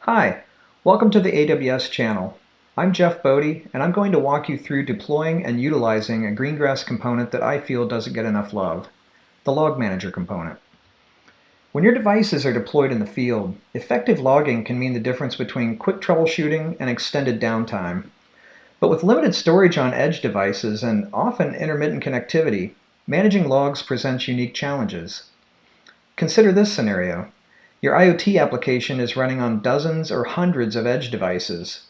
Hi, welcome to the AWS channel. I'm Jeff Bodie, and I'm going to walk you through deploying and utilizing a Greengrass component that I feel doesn't get enough love, the LogManager component. When your devices are deployed in the field, effective logging can mean the difference between quick troubleshooting and extended downtime. But with limited storage on edge devices and often intermittent connectivity, managing logs presents unique challenges. Consider this scenario. Your IoT application is running on dozens or hundreds of edge devices.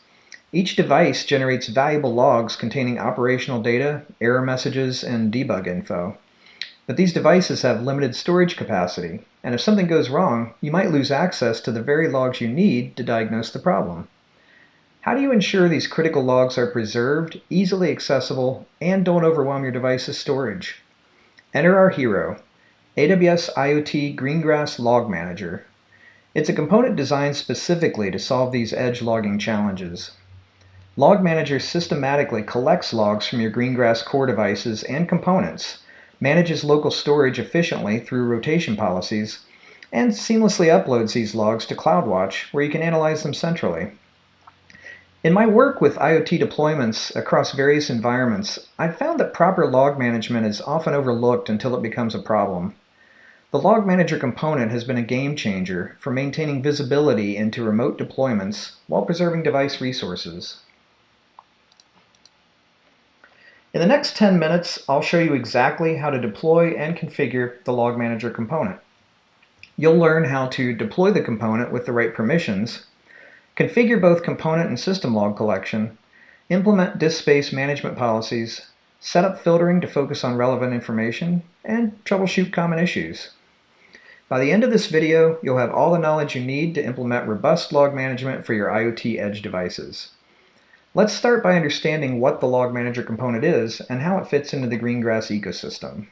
Each device generates valuable logs containing operational data, error messages, and debug info. But these devices have limited storage capacity, and if something goes wrong, you might lose access to the very logs you need to diagnose the problem. How do you ensure these critical logs are preserved, easily accessible, and don't overwhelm your device's storage? Enter our hero, AWS IoT Greengrass LogManager. It's a component designed specifically to solve these edge logging challenges. LogManager systematically collects logs from your Greengrass core devices and components, manages local storage efficiently through rotation policies, and seamlessly uploads these logs to CloudWatch, where you can analyze them centrally. In my work with IoT deployments across various environments, I've found that proper log management is often overlooked until it becomes a problem. The LogManager component has been a game changer for maintaining visibility into remote deployments while preserving device resources. In the next 10 minutes, I'll show you exactly how to deploy and configure the LogManager component. You'll learn how to deploy the component with the right permissions, configure both component and system log collection, implement disk space management policies, set up filtering to focus on relevant information, and troubleshoot common issues. By the end of this video, you'll have all the knowledge you need to implement robust log management for your IoT edge devices. Let's start by understanding what the LogManager component is and how it fits into the Greengrass ecosystem.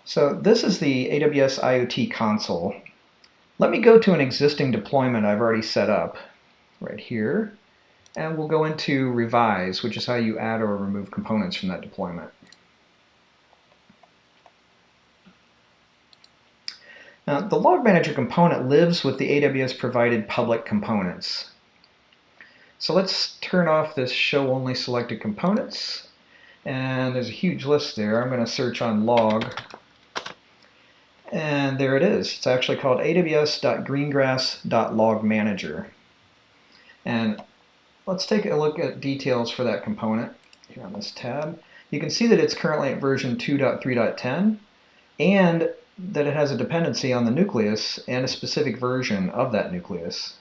So this is the AWS IoT console. Let me go to an existing deployment I've already set up right here. And we'll go into Revise, which is how you add or remove components from that deployment. Now, the LogManager component lives with the AWS provided public components. So let's turn off this Show Only Selected Components. And there's a huge list there. I'm going to search on log. And there it is. It's actually called aws.greengrass.logmanager. And let's take a look at details for that component here on this tab. You can see that it's currently at version 2.3.10 and that it has a dependency on the nucleus and a specific version of that nucleus.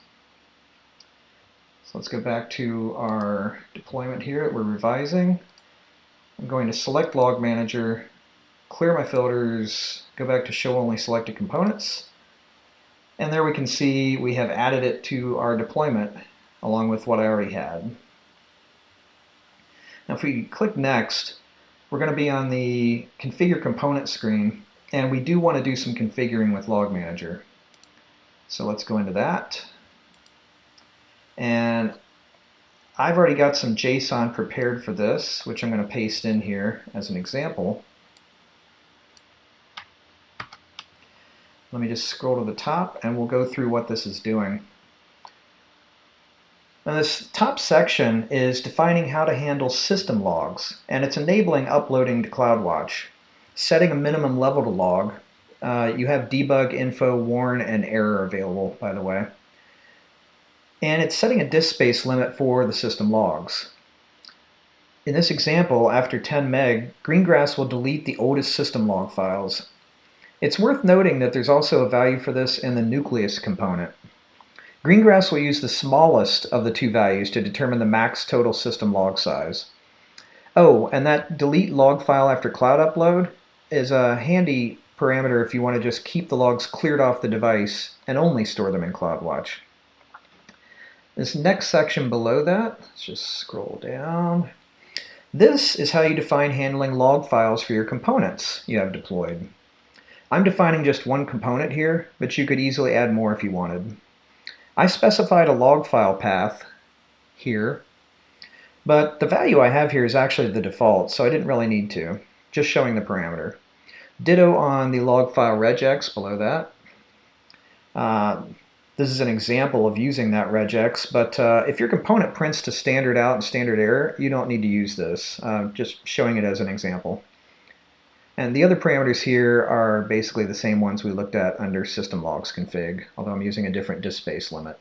So let's go back to our deployment here that we're revising. I'm going to select LogManager, clear my filters, go back to Show Only Selected Components, and there we can see we have added it to our deployment along with what I already had. Now if we click Next, we're going to be on the Configure Component screen, and we do want to do some configuring with LogManager. So let's go into that. And I've already got some JSON prepared for this, which I'm going to paste in here as an example. Let me just scroll to the top and we'll go through what this is doing. Now this top section is defining how to handle system logs, and it's enabling uploading to CloudWatch. Setting a minimum level to log. You have debug, info, warn, and error available, by the way. And it's setting a disk space limit for the system logs. In this example, after 10 meg, Greengrass will delete the oldest system log files. It's worth noting that there's also a value for this in the nucleus component. Greengrass will use the smallest of the two values to determine the max total system log size. Oh, and that delete log file after cloud upload is a handy parameter if you want to just keep the logs cleared off the device and only store them in CloudWatch. This next section below that, let's just scroll down. This is how you define handling log files for your components you have deployed. I'm defining just one component here, but you could easily add more if you wanted. I specified a log file path here, but the value I have here is actually the default, so I didn't really need to. just showing the parameter. Ditto on the log file regex below that. This is an example of using that regex, but if your component prints to standard out and standard error, you don't need to use this. Just showing it as an example. And the other parameters here are basically the same ones we looked at under system logs config, although I'm using a different disk space limit.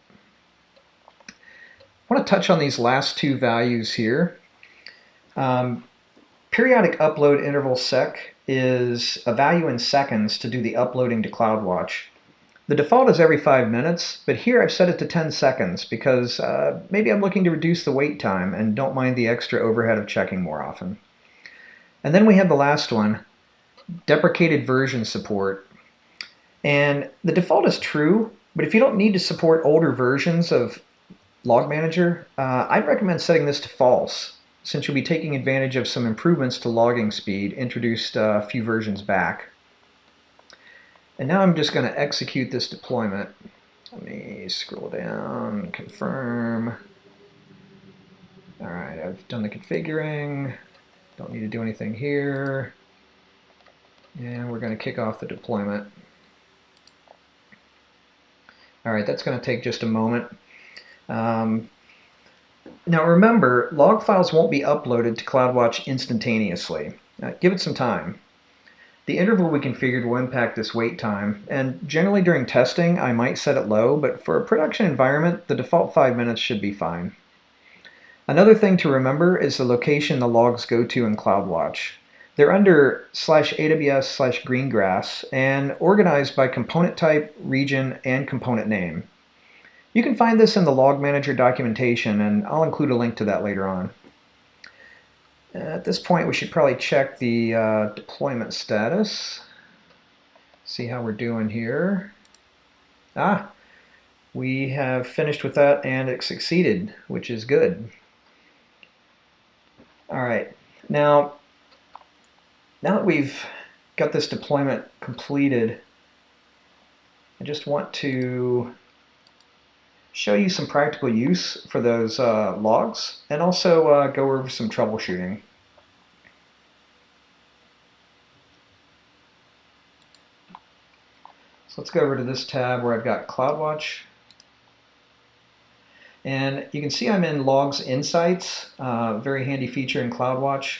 I want to touch on these last two values here. Periodic upload interval sec is a value in seconds to do the uploading to CloudWatch. The default is every 5 minutes, but here I've set it to 10 seconds because maybe I'm looking to reduce the wait time and don't mind the extra overhead of checking more often. And then we have the last one, deprecated version support. And the default is true, but if you don't need to support older versions of LogManager, I'd recommend setting this to false, since you'll be taking advantage of some improvements to logging speed introduced a few versions back. And now I'm just going to execute this deployment. Let me scroll down, confirm. All right, I've done the configuring. Don't need to do anything here. And we're going to kick off the deployment. All right, that's going to take just a moment. Now remember, log files won't be uploaded to CloudWatch instantaneously. Give it some time. The interval we configured will impact this wait time, and generally during testing I might set it low, but for a production environment the default 5 minutes should be fine. Another thing to remember is the location the logs go to in CloudWatch. They're under /AWS/Greengrass and organized by component type, region, and component name. You can find this in the LogManager documentation, and I'll include a link to that later on. At this point, we should probably check the deployment status. See how we're doing here. We have finished with that and it succeeded, which is good. All right, now that we've got this deployment completed, I just want to show you some practical use for those logs, and also go over some troubleshooting. So let's go over to this tab where I've got CloudWatch. And you can see I'm in Logs Insights, very handy feature in CloudWatch.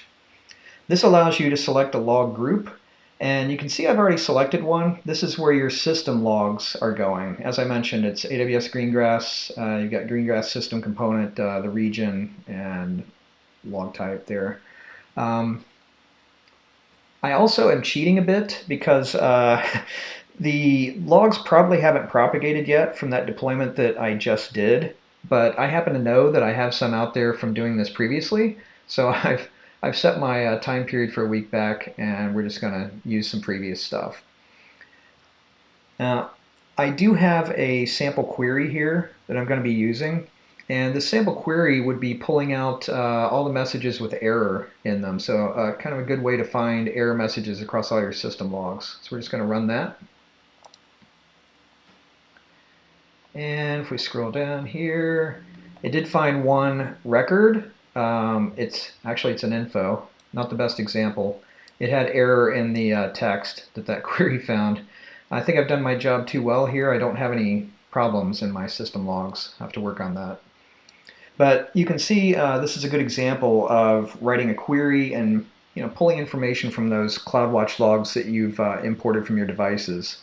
This allows you to select a log group, and you can see I've already selected one. This is where your system logs are going. As I mentioned, it's AWS Greengrass. You've got Greengrass system component, the region, and log type there. I also am cheating a bit because the logs probably haven't propagated yet from that deployment that I just did, but I happen to know that I have some out there from doing this previously, so I've set my time period for a week back, and we're just going to use some previous stuff. Now, I do have a sample query here that I'm going to be using, and the sample query would be pulling out all the messages with error in them, so kind of a good way to find error messages across all your system logs. So we're just going to run that. And if we scroll down here, it did find one record. It's an info, not the best example. It had error in the text that query found. I think I've done my job too well here. I don't have any problems in my system logs. I have to work on that. But you can see this is a good example of writing a query and pulling information from those CloudWatch logs that you've imported from your devices.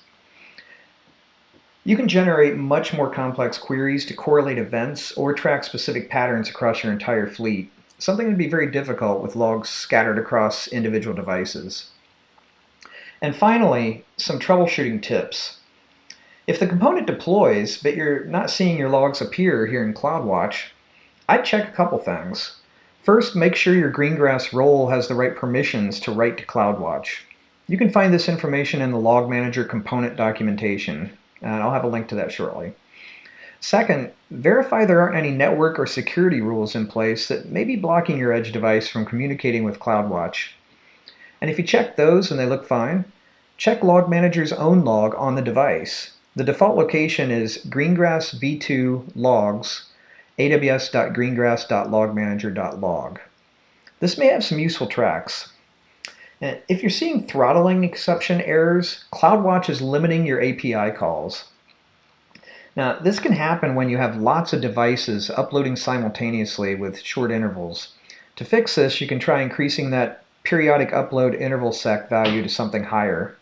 You can generate much more complex queries to correlate events or track specific patterns across your entire fleet, something that would be very difficult with logs scattered across individual devices. And finally, some troubleshooting tips. If the component deploys, but you're not seeing your logs appear here in CloudWatch, I'd check a couple things. First, make sure your Greengrass role has the right permissions to write to CloudWatch. You can find this information in the LogManager component documentation, and I'll have a link to that shortly. Second, verify there aren't any network or security rules in place that may be blocking your edge device from communicating with CloudWatch. And if you check those and they look fine, check LogManager's own log on the device. The default location is Greengrass v2 logs aws.greengrass.logmanager.log. This may have some useful tracks. And if you're seeing throttling exception errors, CloudWatch is limiting your API calls. Now, this can happen when you have lots of devices uploading simultaneously with short intervals. To fix this, you can try increasing that periodic upload interval sec value to something higher.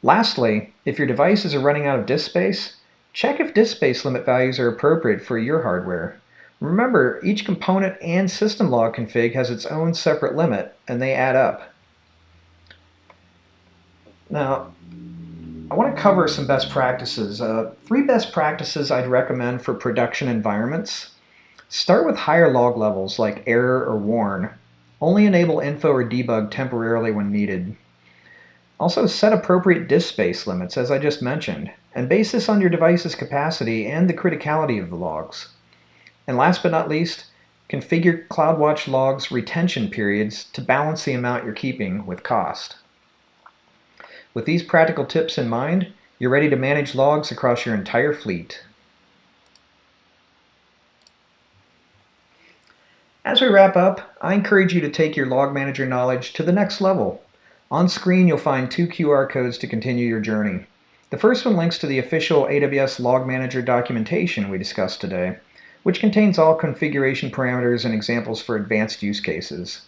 Lastly, if your devices are running out of disk space, check if disk space limit values are appropriate for your hardware. Remember, each component and system log config has its own separate limit, and they add up. Now, I want to cover some best practices. 3 best practices I'd recommend for production environments. Start with higher log levels like error or warn. Only enable info or debug temporarily when needed. Also, set appropriate disk space limits, as I just mentioned, and base this on your device's capacity and the criticality of the logs. And last but not least, configure CloudWatch Logs retention periods to balance the amount you're keeping with cost. With these practical tips in mind, you're ready to manage logs across your entire fleet. As we wrap up, I encourage you to take your log manager knowledge to the next level. On screen, you'll find 2 QR codes to continue your journey. The first one links to the official AWS LogManager documentation we discussed today, which contains all configuration parameters and examples for advanced use cases.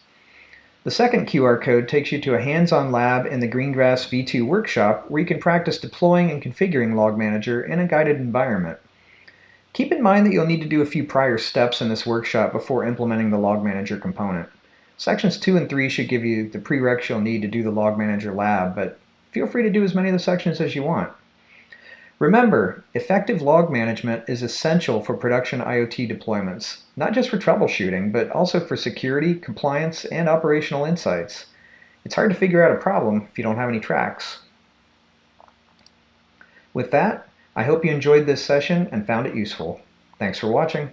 The second QR code takes you to a hands-on lab in the Greengrass V2 workshop where you can practice deploying and configuring LogManager in a guided environment. Keep in mind that you'll need to do a few prior steps in this workshop before implementing the LogManager component. Sections 2 and 3 should give you the prereqs you'll need to do the LogManager lab, but feel free to do as many of the sections as you want. Remember, effective log management is essential for production IoT deployments, not just for troubleshooting, but also for security, compliance, and operational insights. It's hard to figure out a problem if you don't have any tracks. With that, I hope you enjoyed this session and found it useful. Thanks for watching.